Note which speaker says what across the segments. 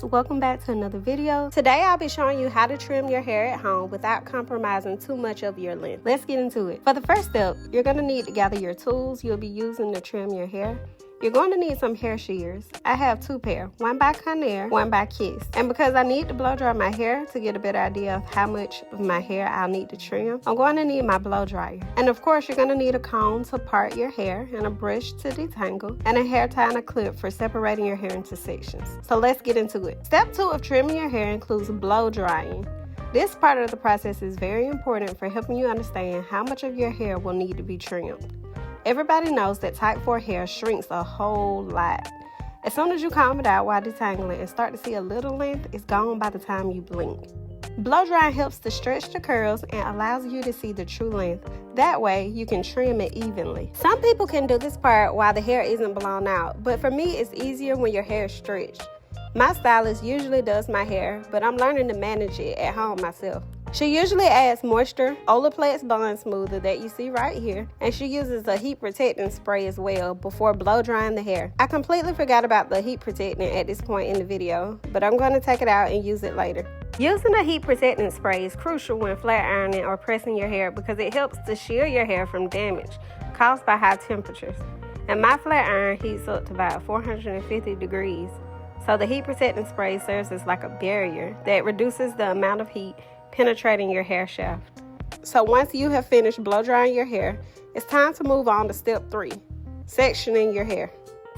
Speaker 1: welcome back to another video. Today I'll be showing you how to trim your hair at home without compromising too much of your length. Let's get into it. For the first step, you're going to need to gather your tools you'll be using to trim your hair. You're going to need some hair shears. I have two pair, one by Conair, one by Kiss. And because I need to blow dry my hair to get a better idea of how much of my hair I'll need to trim, I'm going to need my blow dryer. And of course, you're going to need a comb to part your hair and a brush to detangle and a hair tie and a clip for separating your hair into sections. So let's get into it. Step 2 of trimming your hair includes blow drying. This part of the process is very important for helping you understand how much of your hair will need to be trimmed. Everybody knows that type 4 hair shrinks a whole lot. As soon as you comb it out while detangling and start to see a little length, it's gone by the time you blink. Blow drying helps to stretch the curls and allows you to see the true length. That way, you can trim it evenly. Some people can do this part while the hair isn't blown out, but for me, it's easier when your hair is stretched. My stylist usually does my hair, but I'm learning to manage it at home myself. She usually adds moisture, Olaplex Bond Smoother that you see right here, and she uses a heat protectant spray as well before blow drying the hair. I completely forgot about the heat protectant at this point in the video, but I'm going to take it out and use it later. Using a heat protectant spray is crucial when flat ironing or pressing your hair because it helps to shield your hair from damage caused by high temperatures. And my flat iron heats up to about 450 degrees, so the heat protectant spray serves as like a barrier that reduces the amount of heat penetrating your hair shaft. So once you have finished blow drying your hair, it's time to move on to step 3, sectioning your hair.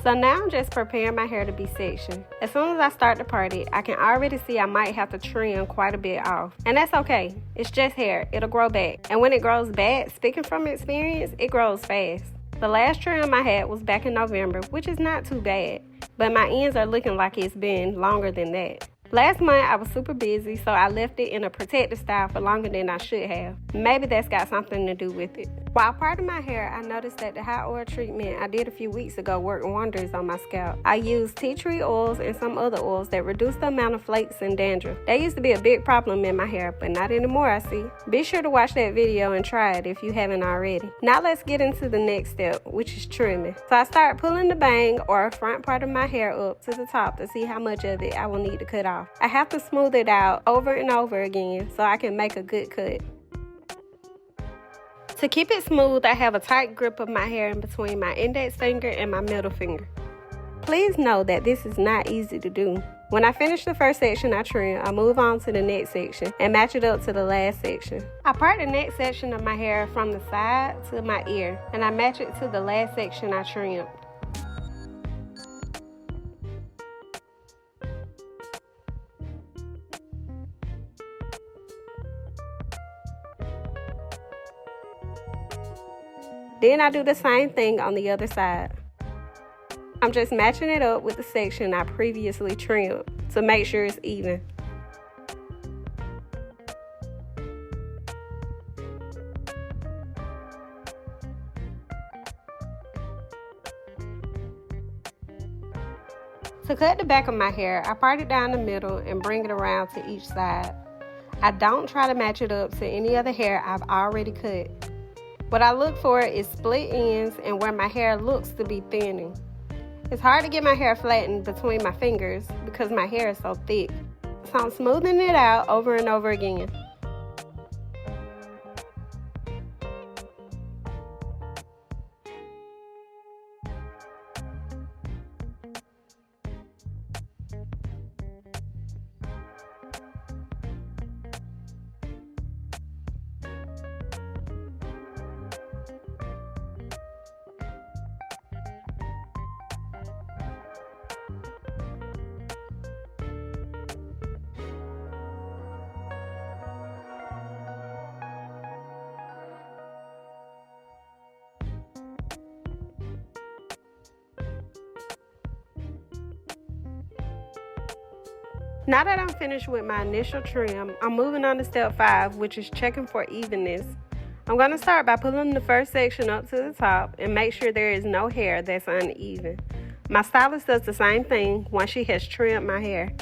Speaker 1: So now I'm just preparing my hair to be sectioned. As soon as I start to part it, I can already see I might have to trim quite a bit off. And that's okay, it's just hair, it'll grow back. And when it grows back, speaking from experience, it grows fast. The last trim I had was back in November, which is not too bad, but my ends are looking like it's been longer than that. Last month, I was super busy, so I left it in a protective style for longer than I should have. Maybe that's got something to do with it. While parting my hair, I noticed that the hot oil treatment I did a few weeks ago worked wonders on my scalp. I used tea tree oils and some other oils that reduce the amount of flakes and dandruff. That used to be a big problem in my hair, but not anymore, I see. Be sure to watch that video and try it if you haven't already. Now let's get into the next step, which is trimming. So I start pulling the bang or front part of my hair up to the top to see how much of it I will need to cut off. I have to smooth it out over and over again so I can make a good cut. To keep it smooth, I have a tight grip of my hair in between my index finger and my middle finger. Please know that this is not easy to do. When I finish the first section I trim, I move on to the next section and match it up to the last section. I part the next section of my hair from the side to my ear, and I match it to the last section I trimmed. Then I do the same thing on the other side. I'm just matching it up with the section I previously trimmed to make sure it's even. To cut the back of my hair, I part it down the middle and bring it around to each side. I don't try to match it up to any other hair I've already cut. What I look for is split ends and where my hair looks to be thinning. It's hard to get my hair flattened between my fingers because my hair is so thick. So I'm smoothing it out over and over again. Now that I'm finished with my initial trim, I'm moving on to step 5, which is checking for evenness. I'm going to start by pulling the first section up to the top and make sure there is no hair that's uneven. My stylist does the same thing once she has trimmed my hair.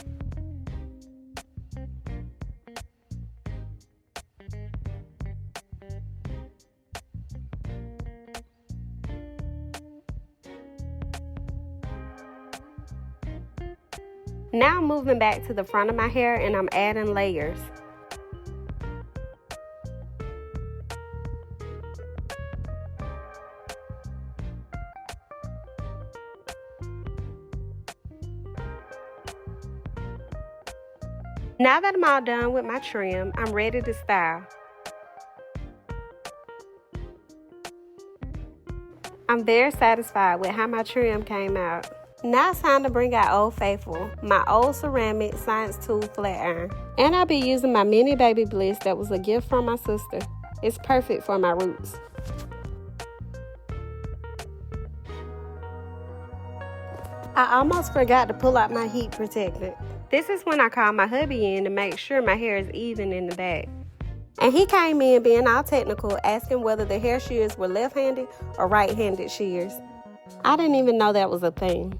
Speaker 1: Now I'm moving back to the front of my hair and I'm adding layers. Now that I'm all done with my trim, I'm ready to style. I'm very satisfied with how my trim came out. Now it's time to bring out Old Faithful, my old ceramic Science Tooth flat iron. And I'll be using my mini baby bliss that was a gift from my sister. It's perfect for my roots. I almost forgot to pull out my heat protectant. This is when I call my hubby in to make sure my hair is even in the back. And he came in being all technical, asking whether the hair shears were left-handed or right-handed shears. I didn't even know that was a thing.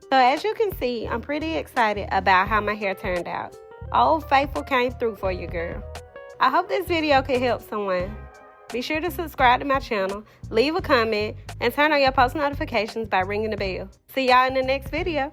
Speaker 1: So as you can see, I'm pretty excited about how my hair turned out. Old Faithful came through for you, girl. I hope this video could help someone. Be sure to subscribe to my channel, leave a comment, and turn on your post notifications by ringing the bell. See y'all in the next video.